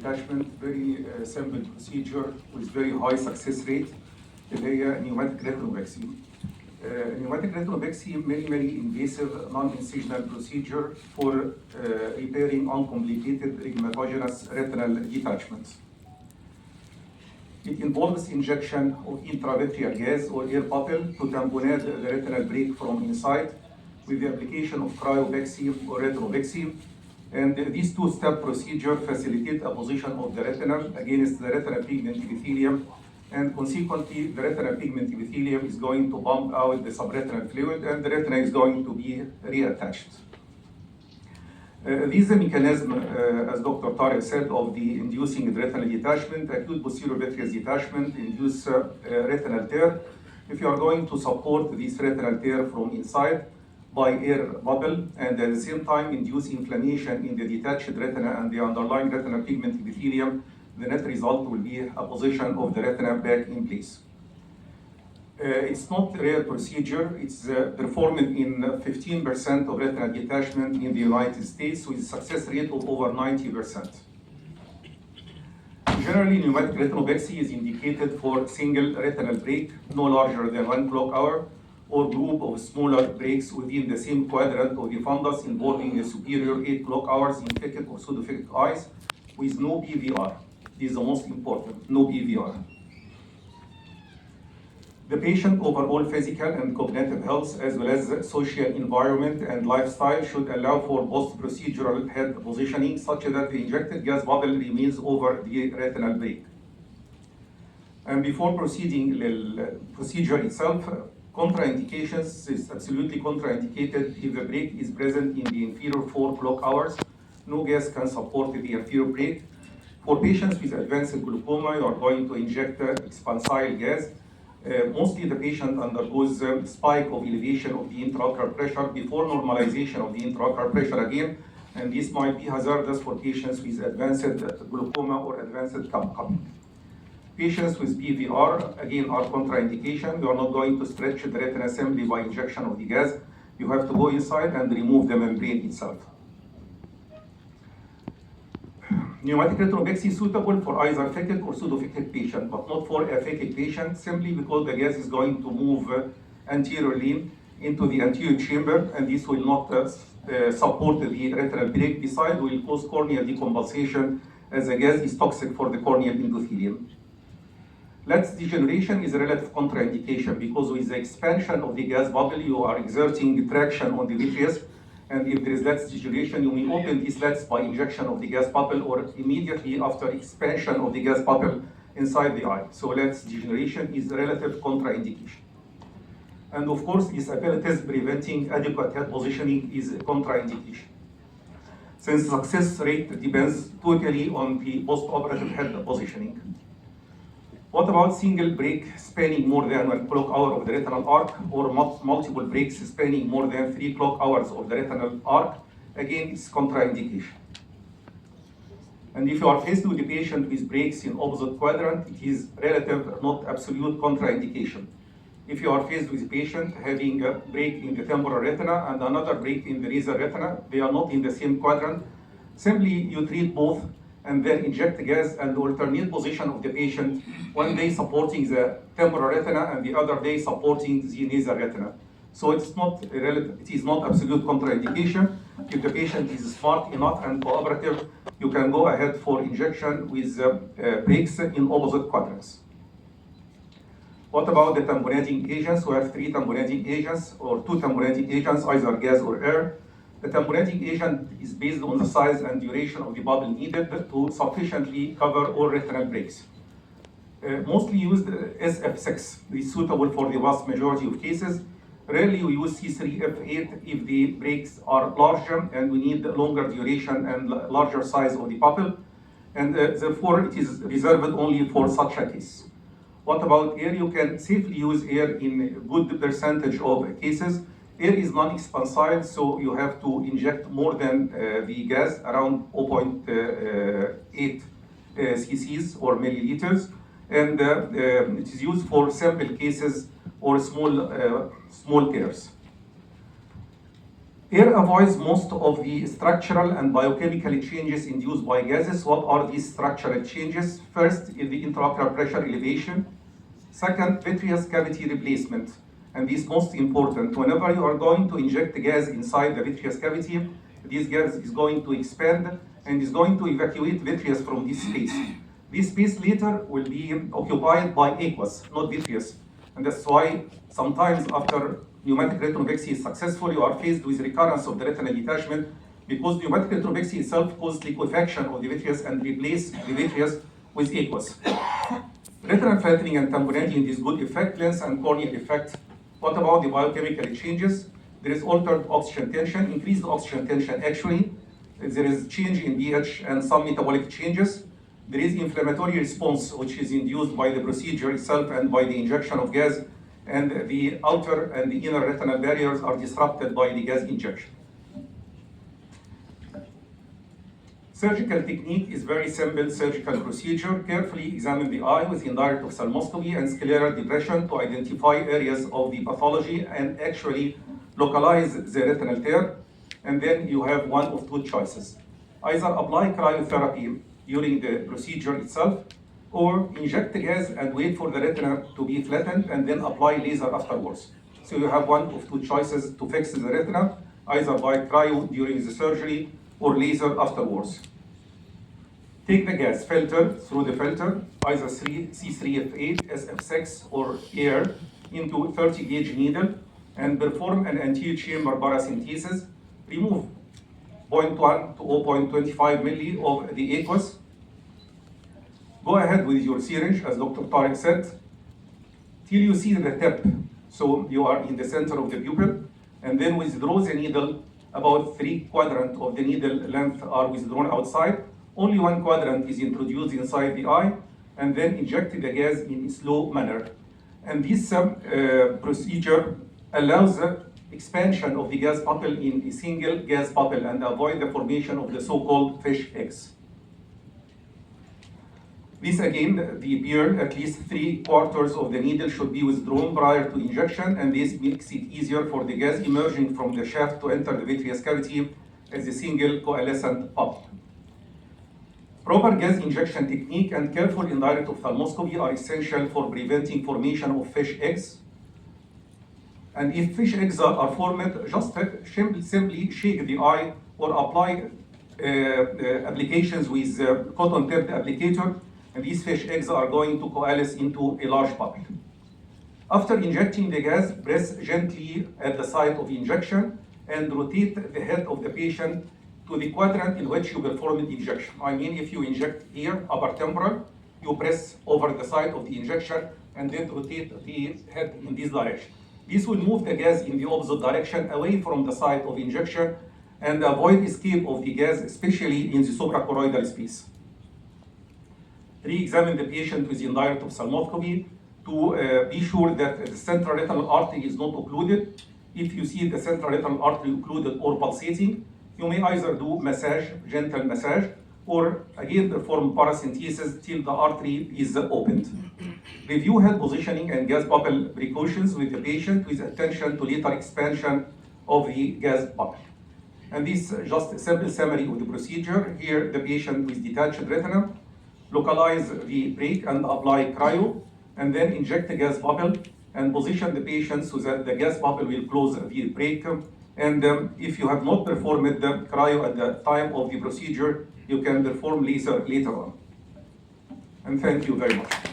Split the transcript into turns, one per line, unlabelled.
detachment, very simple procedure with very high success rate اللي هي pneumatic retinopexy. Pneumatic retinopexy very invasive non-incisional procedure for repairing uncomplicated rhegmatogenous retinal detachments. It involves injection of intravitreal gas or air bubble to tamponade the retinal break from inside with the application of cryopexy or retinopexy. And these two-step procedure facilitate apposition of the retina against the retinal pigment epithelium, and consequently the retinal pigment epithelium is going to pump out the subretinal fluid and the retina is going to be reattached. This is the mechanism, as Dr. Tariq said, of the inducing the retinal detachment. Acute posterior vitreous detachment induce retinal tear. If you are going to support this retinal tear from inside by air bubble and at the same time induce inflammation in the detached retina and the underlying retinal pigment epithelium, the net result will be apposition of the retina back in place. It's not a rare procedure. It's performed in 15% of retinal detachment in the United States with a success rate of over 90%. Generally, pneumatic retinopexy is indicated for single retinal break, no larger than 1 clock hour, or group of smaller breaks within the same quadrant of the fundus involving a superior 8 clock hours in phakic or pseudophakic eyes with no BVR. This is the most important, no BVR. The patient overall physical and cognitive health as well as social environment and lifestyle should allow for post-procedural head positioning such that the injected gas bubble remains over the retinal break. And before proceeding the procedure itself, contraindications is absolutely contraindicated if the break is present in the inferior 4 clock hours. No gas can support the inferior break. For patients with advanced glaucoma, you are going to inject expansile gas. Mostly the patient undergoes a spike of elevation of the intraocular pressure before normalization of the intraocular pressure again, and this might be hazardous for patients with advanced glaucoma or advanced cupping. Patients with BVR, again, are contraindication. You are not going to stretch the retina assembly by injection of the gas. You have to go inside and remove the membrane itself. Pneumatic retinopexy is suitable for either phakic or pseudophakic patient, but not for a phakic patient, simply because the gas is going to move anteriorly into the anterior chamber, and this will not support the retinal break. Besides, will cause corneal decompensation as the gas is toxic for the corneal endothelium. Lens degeneration is a relative contraindication because with the expansion of the gas bubble, you are exerting traction on the vitreous. And if there is lens degeneration, you may open these lens by injection of the gas bubble or immediately after expansion of the gas bubble inside the eye. So lens degeneration is a relative contraindication. And of course, disabilities preventing adequate head positioning is a contraindication. Since success rate depends totally on the post-operative head positioning. What about single break spanning more than 1 clock hour of the retinal arc or multiple breaks spanning more than 3 clock hours of the retinal arc? Again, it's contraindication. And if you are faced with a patient with breaks in opposite quadrant, it is relative, not absolute contraindication. If you are faced with a patient having a break in the temporal retina and another break in the nasal retina, they are not in the same quadrant, simply you treat both and then inject the gas and alternate position of the patient, one day supporting the temporal retina and the other day supporting the nasal retina. So it is not absolute contraindication. If the patient is smart enough and cooperative, you can go ahead for injection with breaks in opposite quadrants. What about the tamponading agents? We have 3 tamponading agents or 2 tamponading agents, either gas or air. The tamponading agent is based on the size and duration of the bubble needed to sufficiently cover all retinal breaks. Mostly used SF6 is suitable for the vast majority of cases. Rarely we use C3F8 if the breaks are larger and we need longer duration and larger size of the pupil, and therefore it is reserved only for such a case. What about air? You can safely use air in a good percentage of cases. Air is non-expansile, so you have to inject more than the gas, around 0.8 cc's or milliliters, and it is used for simple cases or small tears. Air avoids most of the structural and biochemical changes induced by gases. What are these structural changes? First is the intraocular pressure elevation. Second, vitreous cavity replacement. And this is most important. Whenever you are going to inject the gas inside the vitreous cavity, this gas is going to expand and is going to evacuate vitreous from this space. This space later will be occupied by aqueous, not vitreous. And that's why sometimes after pneumatic retinopexy is successful, you are faced with recurrence of the retinal detachment because pneumatic retinopexy itself causes liquefaction of the vitreous and replaces the vitreous with aqueous. Retinal flattening and tamponading is good effect, lens and corneal effect. What about the biochemical changes? There is altered oxygen tension, increased oxygen tension actually. There is change in pH and some metabolic changes. There is inflammatory response which is induced by the procedure itself and by the injection of gas, and the outer and the inner retinal barriers are disrupted by the gas injection. Surgical technique is very simple surgical procedure. Carefully examine the eye with indirect ophthalmoscopy and scleral depression to identify areas of the pathology and actually localize the retinal tear. And then you have one of two choices. Either apply cryotherapy during the procedure itself, or inject the gas and wait for the retina to be flattened and then apply laser afterwards. So you have one of two choices to fix the retina, either by cryo during the surgery or laser afterwards. Take the gas, filter through the filter, either C3F8, SF6 or air, into a 30 gauge needle and perform an anterior chamber paracentesis. Remove 0.1 to 0.25 milli of the aqueous. Go ahead with your syringe, as Dr. Tariq said, till you see the tip. So you are in the center of the pupil, and then withdraw the needle. About 3 quadrants of the needle length are withdrawn outside. Only 1 quadrant is introduced inside the eye, and then inject the gas in a slow manner. And this procedure allows the expansion of the gas bubble in a single gas bubble and avoid the formation of the so-called fish eggs. This again, the beard, at least 3/4 of the needle should be withdrawn prior to injection, and this makes it easier for the gas emerging from the shaft to enter the vitreous cavity as a single coalescent pulp. Proper gas injection technique and careful indirect ophthalmoscopy are essential for preventing formation of fish eggs. And if fish eggs are formed, just simply shake the eye or apply applications with cotton tipped applicator, and these fish eggs are going to coalesce into a large bubble. After injecting the gas, press gently at the site of injection and rotate the head of the patient to the quadrant in which you perform the injection. I mean, if you inject here, upper temporal, you press over the site of the injection and then rotate the head in this direction. This will move the gas in the opposite direction away from the site of injection and avoid escape of the gas, especially in the suprachoroidal space. Re-examine the patient with indirect ophthalmoscopy to be sure that the central retinal artery is not occluded. If you see the central retinal artery occluded or pulsating, you may either do massage, gentle massage, or again perform paracentesis till the artery is opened. Review head positioning and gas bubble precautions with the patient with attention to later expansion of the gas bubble. And this is just a simple summary of the procedure. Here, the patient with detached retina, localize the break and apply cryo, and then inject the gas bubble and position the patient so that the gas bubble will close the break. And if you have not performed the cryo at the time of the procedure, you can perform laser later on. And thank you very much.